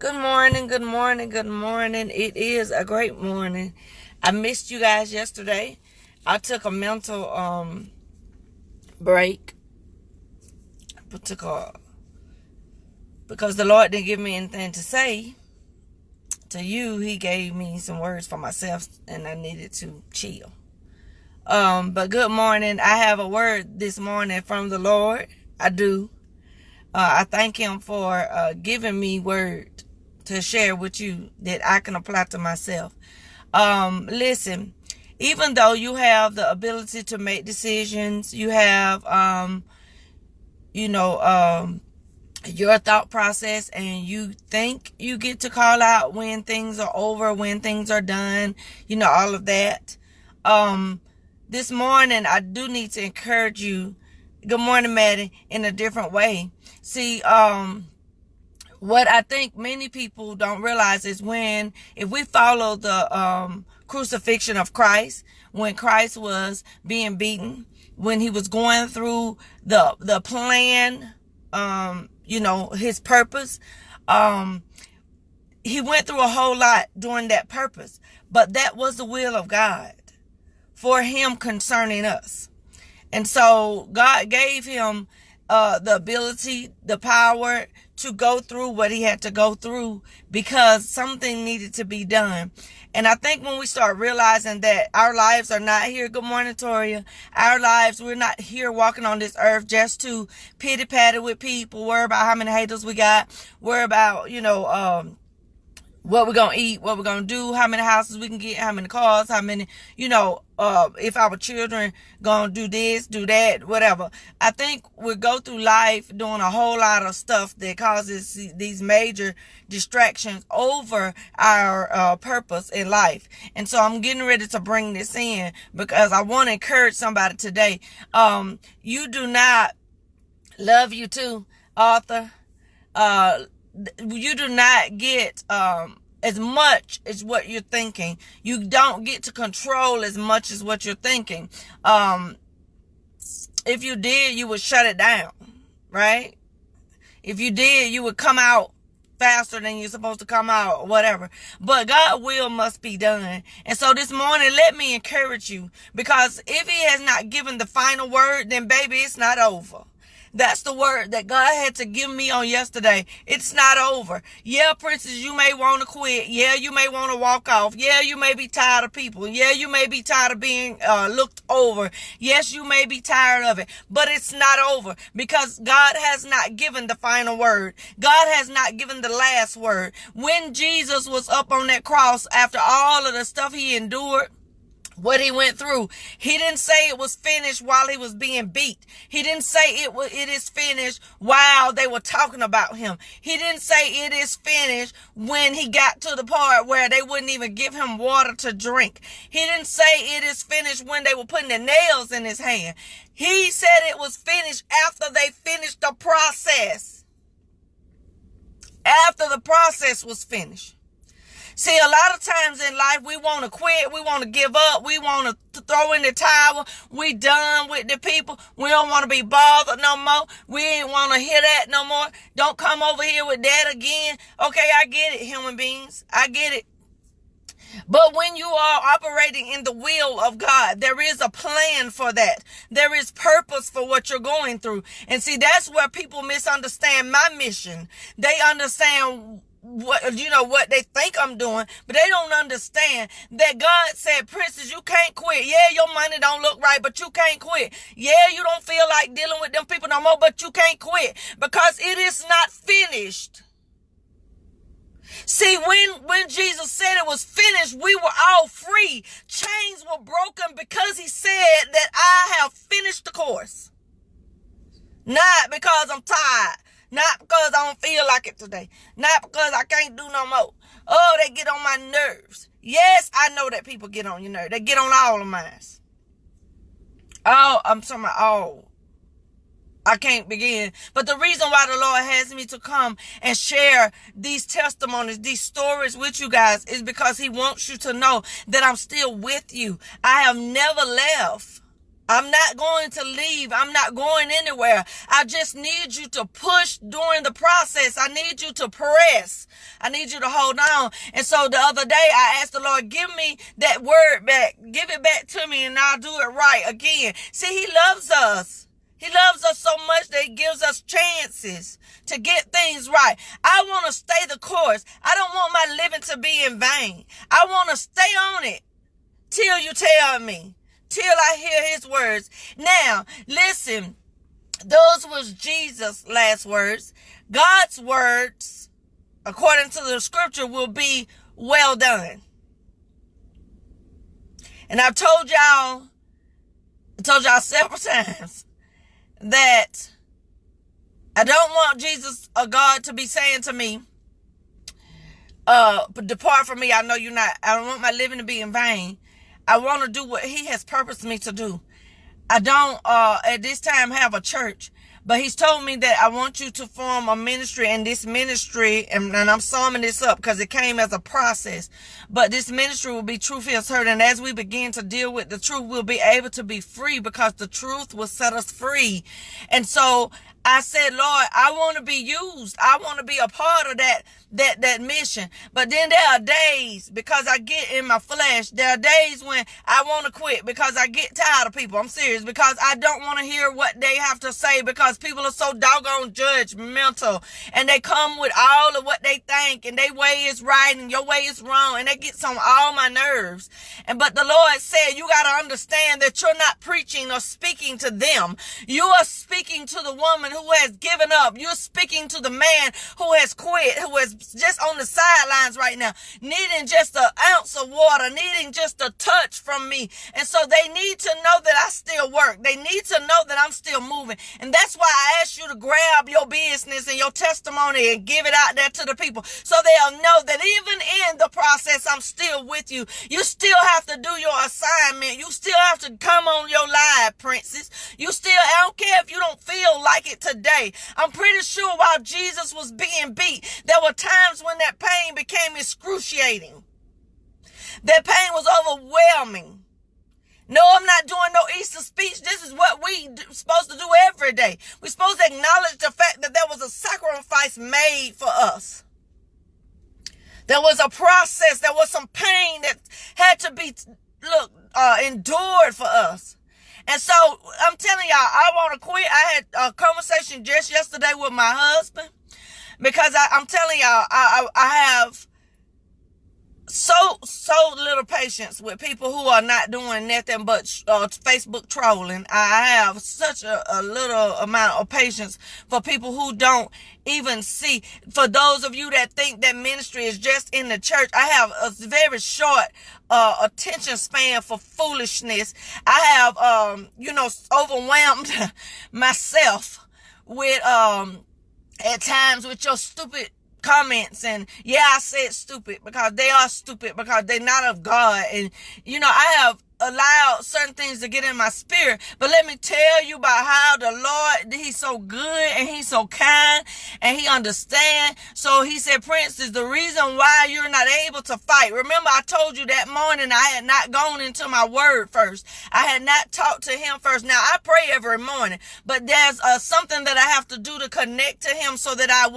Good morning, good morning, good morning. It is a great morning. I missed you guys yesterday. I took a mental break. Because the Lord didn't give me anything to say to you. He gave me some words for myself and I needed to chill. But good morning. I have a word this morning from the Lord. I do. I thank him for giving me word to share with you that I can apply to myself. Listen, even though you have the ability to make decisions, you have, your thought process, and you think you get to call out when things are over, when things are done, all of that. This morning, I do need to encourage you. Good morning, Maddie, in a different way. See, what I think many people don't realize is if we follow the crucifixion of Christ, when Christ was being beaten, when he was going through the plan, his purpose, he went through a whole lot during that purpose. But that was the will of God for him concerning us. And so God gave him the ability, the power to go through what he had to go through because something needed to be done. And I think when we start realizing that our lives are not here, good morning, Toria, our lives, we're not here walking on this earth just to pity-patty with people, worry about how many haters we got, worry about, what we're going to eat, what we're going to do, how many houses we can get, how many cars, how many, if our children going to do this, do that, whatever. I think we go through life doing a whole lot of stuff that causes these major distractions over our purpose in life. And so I'm getting ready to bring this in because I want to encourage somebody today. You do not, love you too, Arthur. You do not get as much as what you're thinking. You don't get to control as much as what you're thinking. If you did, you would shut it down, right? If you did, you would come out faster than you're supposed to come out or whatever. But God's will must be done. And so this morning, let me encourage you, because if he has not given the final word, then baby, it's not over. That's the word that God had to give me on yesterday. It's not over. Yeah, princess, you may want to quit. Yeah, you may want to walk off. Yeah, you may be tired of people. Yeah, you may be tired of being looked over. Yes, you may be tired of it. But it's not over because God has not given the final word. God has not given the last word. When Jesus was up on that cross, after all of the stuff he endured, what he went through, he didn't say it was finished while he was being beat. He didn't say it is finished while they were talking about him. He didn't say it is finished when he got to the part where they wouldn't even give him water to drink. He didn't say it is finished when they were putting the nails in his hand. He said it was finished after they finished the process. After the process was finished. See, a lot of times in life, we want to quit. We want to give up. We want to throw in the towel. We done with the people. We don't want to be bothered no more. We ain't want to hear that no more. Don't come over here with that again. Okay, I get it, human beings. I get it. But when you are operating in the will of God, there is a plan for that. There is purpose for what you're going through. And see, that's where people misunderstand my mission. They understand what they think I'm doing, but they don't understand that God said, princess, you can't quit. Yeah, your money don't look right, but you can't quit. Yeah, you don't feel like dealing with them people no more, but you can't quit because it is not finished. See, when Jesus said it was finished, we were all free. Chains were broken because he said that I have finished the course. Not because I'm tired. Not because I don't feel like it today. Not because I can't do no more. Oh, they get on my nerves. Yes, I know that people get on your nerves. They get on all of mine. Oh, I'm talking about I can't begin. But the reason why the Lord has me to come and share these testimonies, these stories with you guys, is because he wants you to know that I'm still with you. I have never left. I'm not going to leave. I'm not going anywhere. I just need you to push during the process. I need you to press. I need you to hold on. And so the other day I asked the Lord, give me that word back. Give it back to me and I'll do it right again. See, he loves us. He loves us so much that he gives us chances to get things right. I want to stay the course. I don't want my living to be in vain. I want to stay on it till you tell me. Till I hear his words. Now, listen, those was Jesus' last words. God's words, according to the scripture, will be well done. And I've told y'all several times that I don't want Jesus or God to be saying to me, depart from me, I know you're not. I don't want my living to be in vain. I want to do what he has purposed me to do. I don't, at this time, have a church. But he's told me that I want you to form a ministry. And this ministry, and I'm summing this up because it came as a process. But this ministry will be Truth Is Heard. And as we begin to deal with the truth, we'll be able to be free because the truth will set us free. And so I said, Lord, I want to be used. I want to be a part of that mission. But then there are days, because I get in my flesh, there are days when I want to quit because I get tired of people. I'm serious, because I don't want to hear what they have to say, because people are so doggone judgmental and they come with all of what they think and their way is right and your way is wrong, and that gets on all my nerves. But the Lord said, you got to understand that you're not preaching or speaking to them. You are speaking to the woman who has given up. You're speaking to the man who has quit, who is just on the sidelines right now, needing just an ounce of water, needing just a touch from me. And so they need to know that I still work. They need to know that I'm still moving. And that's why I ask you to grab your business and your testimony and give it out there to the people, so they'll know that even in the process, I'm still with you. You still have to do your assignment. You still have to come on your live, princess. You still, I don't care if you don't feel like it today. I'm pretty sure while Jesus was being beat, there were times when that pain became excruciating. That pain was overwhelming. No, I'm not doing no Easter speech. This is what we supposed to do every day. We're supposed to acknowledge the fact that there was a sacrifice made for us. There was a process. There was some pain that had to be, endured for us. And so I'm telling y'all, I want to quit. I had a conversation just yesterday with my husband, because I'm telling y'all, I have so little patience with people who are not doing nothing but Facebook trolling. I have such a little amount of patience for people who don't even see. For those of you that think that ministry is just in the church, I have a very short attention span for foolishness. I have overwhelmed myself with at times with your stupid comments. And yeah, I said stupid because they are stupid, because they're not of God. And I have allowed certain things to get in my spirit. But let me tell you about how the Lord, he's so good and he's so kind and he understands. So he said, Princess, the reason why you're not able to fight. Remember, I told you that morning I had not gone into my word first. I had not talked to him first. Now, I pray every morning, but there's something that I have to do to connect to him so that I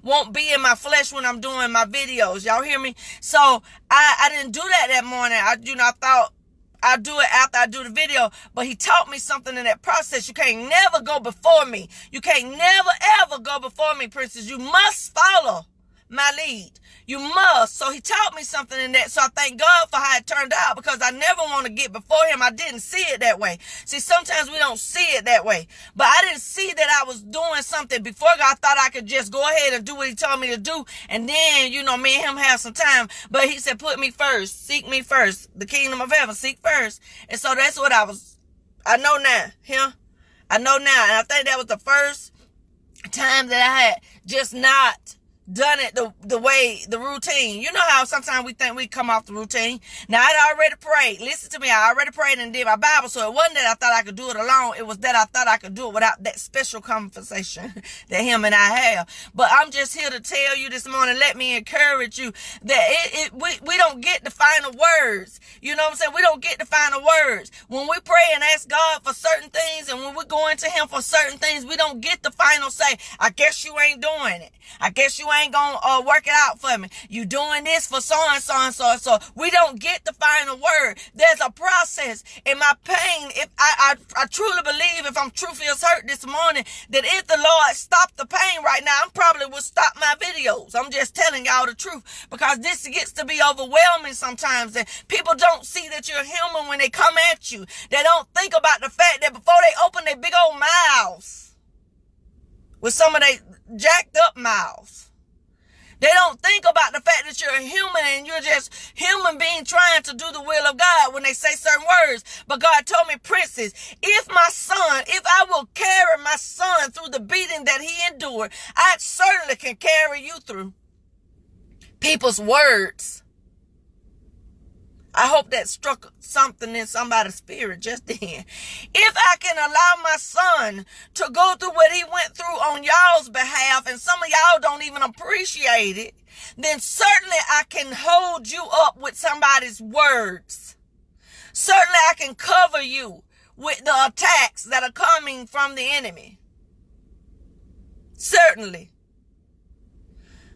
won't be in my flesh when I'm doing my videos. Y'all hear me? So I didn't do that morning. I thought I'll do it after I do the video. But he taught me something in that process. You can't never go before me. You can't never, ever go before me, princess. You must follow my lead. You must. So he taught me something in that. So I thank God for how it turned out, because I never want to get before him. I didn't see it that way. See, sometimes we don't see it that way. But I didn't see that I was doing something before God. I thought I could just go ahead and do what he told me to do. And then, me and him have some time. But he said, put me first. Seek me first. The kingdom of heaven. Seek first. And so that's what I know now. I know now. And I think that was the first time that I had just not done it the way, the routine. You know how sometimes we think we come off the routine. Now, I'd already prayed. Listen to me. I already prayed and did my Bible. So it wasn't that I thought I could do it alone. It was that I thought I could do it without that special conversation that him and I have. But I'm just here to tell you this morning, let me encourage you that we don't get the final words. You know what I'm saying? We don't get the final words. When we pray and ask God for certain things, and when we're going to him for certain things, we don't get the final say. I guess you ain't doing it. I guess you ain't gonna work it out for me. You doing this for so and so and so and so. We don't get the final word. There's a process. In my pain, if I truly believe, if I'm truthfully hurt this morning, that if the Lord stopped the pain right now, I probably would stop my videos. I'm just telling y'all the truth, because this gets to be overwhelming sometimes, and people don't see that you're human when they come at you. They don't think about the fact that before they open their big old mouths, with some of their jacked up mouths, they don't think about the fact that you're a human and you're just human being trying to do the will of God when they say certain words. But God told me, Princess, if I will carry my son through the beating that he endured, I certainly can carry you through. People's words. I hope that struck something in somebody's spirit just then. If I can allow my son to go through what he went through on y'all's behalf, and some of y'all don't even appreciate it, then certainly I can hold you up with somebody's words. Certainly I can cover you with the attacks that are coming from the enemy. Certainly.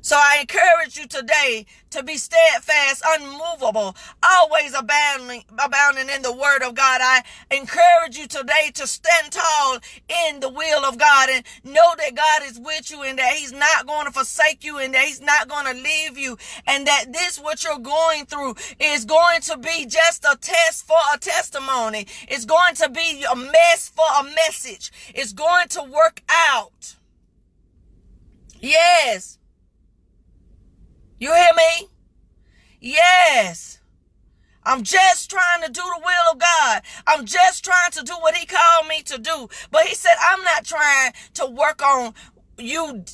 So I encourage you today to be steadfast, unmovable, always abounding in the word of God. I encourage you today to stand tall in the will of God and know that God is with you, and that he's not going to forsake you, and that he's not going to leave you, and that this, what you're going through, is going to be just a test for a testimony. It's going to be a mess for a message. It's going to work out. Yes. You hear me? Yes. I'm just trying to do the will of God. I'm just trying to do what he called me to do. But he said, I'm not trying to work on you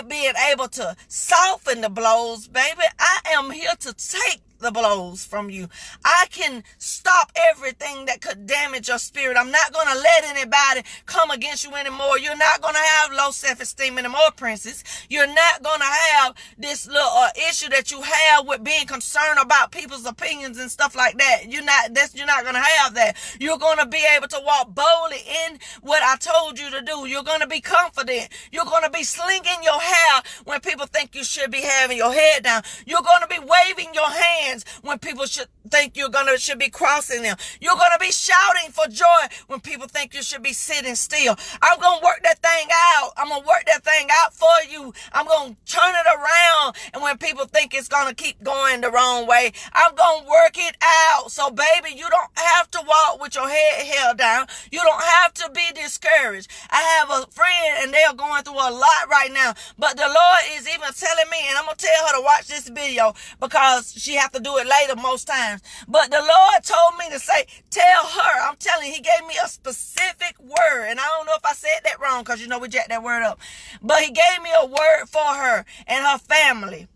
being able to soften the blows, baby. I am here to take the blows from you. I can stop everything that could damage your spirit. I'm not going to let anybody come against you anymore. You're not going to have low self-esteem anymore, Princess. You're not going to have this little issue that you have with being concerned about people's opinions and stuff like that. You're not going to have that. You're going to be able to walk boldly in what I told you to do. You're going to be confident. You're going to be slinging your hair when people think you should be having your head down. You're going to be waving your hands when people should think should be crossing them. You're going to be shouting for joy when people think you should be sitting still. I'm going to work that thing out. I'm going to work that thing out for you. I'm going to turn it around. And when people think it's going to keep going the wrong way, I'm going to work it out. So baby, you don't have to walk with your head held down. You don't have to be discouraged. I have a friend and they're going through a lot right now, but the Lord is even telling me, and I'm going to tell her to watch this video because she has to do it later most times. But the Lord told me to say, tell her, I'm telling you, he gave me a specific word. And I don't know if I said that wrong, because we jacked that word up. But he gave me a word for her and her family.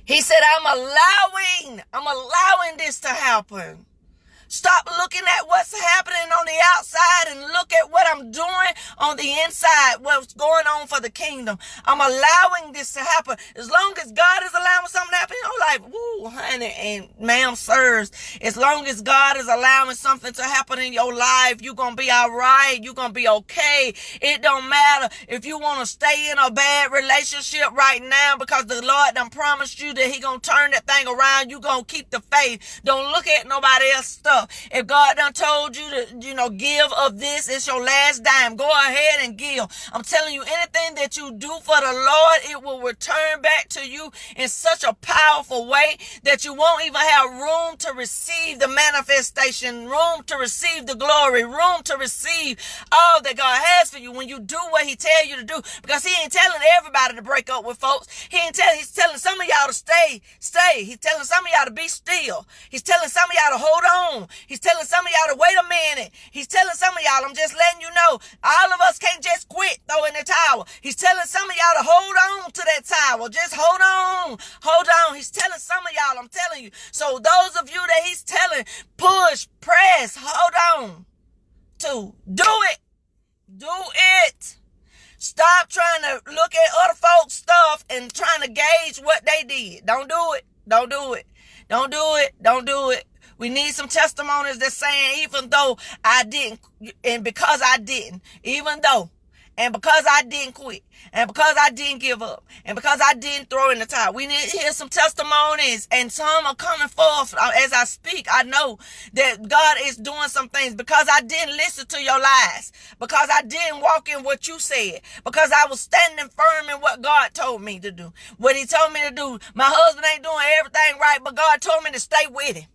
He said, I'm allowing this to happen. Stop looking at what's happening on the outside and look at what I'm doing on the inside, what's going on for the kingdom. I'm allowing this to happen. As long as God is allowing something to happen in your life, woo, honey and ma'am, sirs, as long as God is allowing something to happen in your life, you're going to be all right. You're going to be okay. It don't matter if you want to stay in a bad relationship right now, because the Lord done promised you that he going to turn that thing around. You going to keep the faith. Don't look at nobody else's stuff. If God done told you to, give of this, it's your last dime. Go ahead and give. I'm telling you, anything that you do for the Lord, it will return back to you in such a powerful way that you won't even have room to receive the manifestation, room to receive the glory, room to receive all that God has for you when you do what he tell you to do. Because he ain't telling everybody to break up with folks. He's telling some of y'all to stay. He's telling some of y'all to be still. He's telling some of y'all to hold on. He's telling some of y'all to wait a minute. He's telling some of y'all, I'm just letting you know, all of us can't just quit throwing the towel. He's telling some of y'all to hold on to that tower. Just hold on. Hold on. He's telling some of y'all, I'm telling you. So those of you that he's telling, push, press, hold on to. Do it. Do it. Stop trying to look at other folks' stuff and trying to gauge what they did. Don't do it. Don't do it. Don't do it. Don't do it. We need some testimonies that's saying, even though I didn't, and because I didn't, even though, and because I didn't quit, and because I didn't give up, and because I didn't throw in the towel. We need to hear some testimonies, and some are coming forth as I speak. I know that God is doing some things because I didn't listen to your lies, because I didn't walk in what you said, because I was standing firm in what God told me to do. What he told me to do. My husband ain't doing everything right, but God told me to stay with him.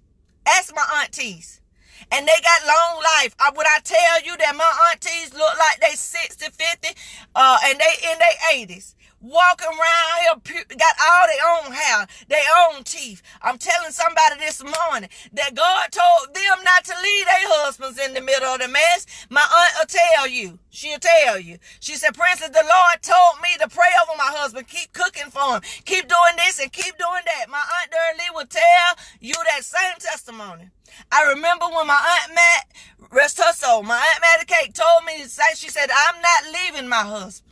Ask my aunties. And they got long life. Would I tell you that my aunties look like they 60, 50, and they in their 80s? Walking around here, got all their own hair, their own teeth. I'm telling somebody this morning that God told them not to leave their husbands in the middle of the mess. My aunt will tell you. She'll tell you. She said, Princess, the Lord told me to pray over my husband. Keep cooking for him. Keep doing this and keep doing that. My aunt Durley will tell you that same testimony. I remember when my aunt Matt, rest her soul, my aunt Mattie Cake told me to say, she said, I'm not leaving my husband.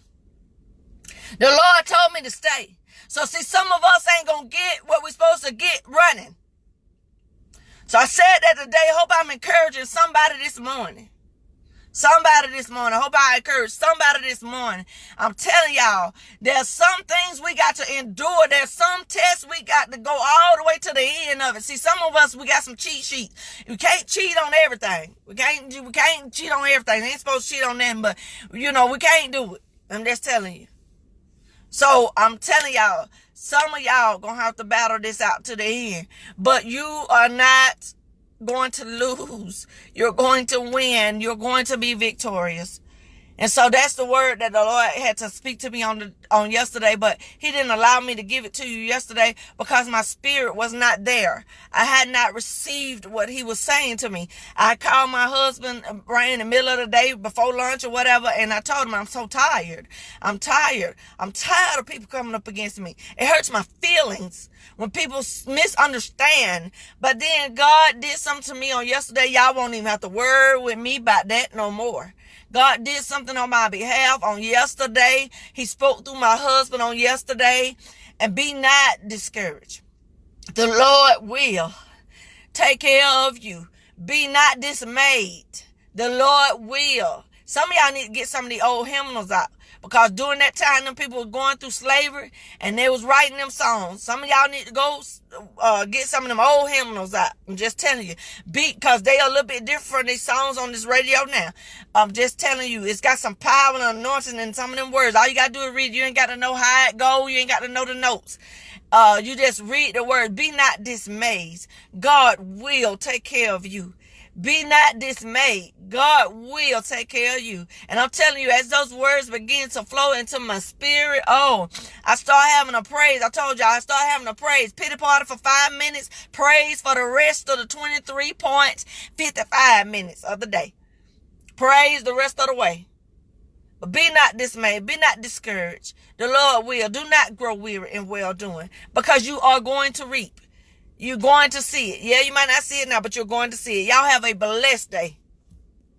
The Lord told me to stay. So see, some of us ain't going to get what we're supposed to get running. So I said that today. Hope I'm encouraging somebody this morning. Somebody this morning. Hope I encourage somebody this morning. I'm telling y'all, there's some things we got to endure. There's some tests we got to go all the way to the end of it. See, some of us, we got some cheat sheets. We can't cheat on everything. We can't cheat on everything. We ain't supposed to cheat on them, but, we can't do it. I'm just telling you. So I'm telling y'all, some of y'all gonna have to battle this out to the end. But you are not going to lose. You're going to win. You're going to be victorious. And so that's the word that the Lord had to speak to me on yesterday, but he didn't allow me to give it to you yesterday because my spirit was not there. I had not received what he was saying to me. I called my husband right in the middle of the day before lunch or whatever, and I told him I'm so tired. I'm tired. I'm tired of people coming up against me. It hurts my feelings when people misunderstand. But then God did something to me on yesterday. Y'all won't even have to worry with me about that no more. God did something on my behalf on yesterday. He spoke through my husband on yesterday. And be not discouraged. The Lord will take care of you. Be not dismayed. The Lord will. Some of y'all need to get some of the old hymnals out. Because during that time, them people were going through slavery and they was writing them songs. Some of y'all need to go get some of them old hymnals out. I'm just telling you. Because they are a little bit different from these songs on this radio now. I'm just telling you. It's got some power and anointing in some of them words. All you got to do is read. You ain't got to know how it goes. You ain't got to know the notes. You just read the word. Be not dismayed. God will take care of you. Be not dismayed. God will take care of you. And I'm telling you, as those words begin to flow into my spirit, I start having a praise. I told y'all, I start having a praise. Pity party for 5 minutes. Praise for the rest of the 23.55 minutes of the day. Praise the rest of the way. But be not dismayed. Be not discouraged. The Lord will. Do not grow weary in well-doing, because you are going to reap. You're going to see it. Yeah, you might not see it now, but you're going to see it. Y'all have a blessed day.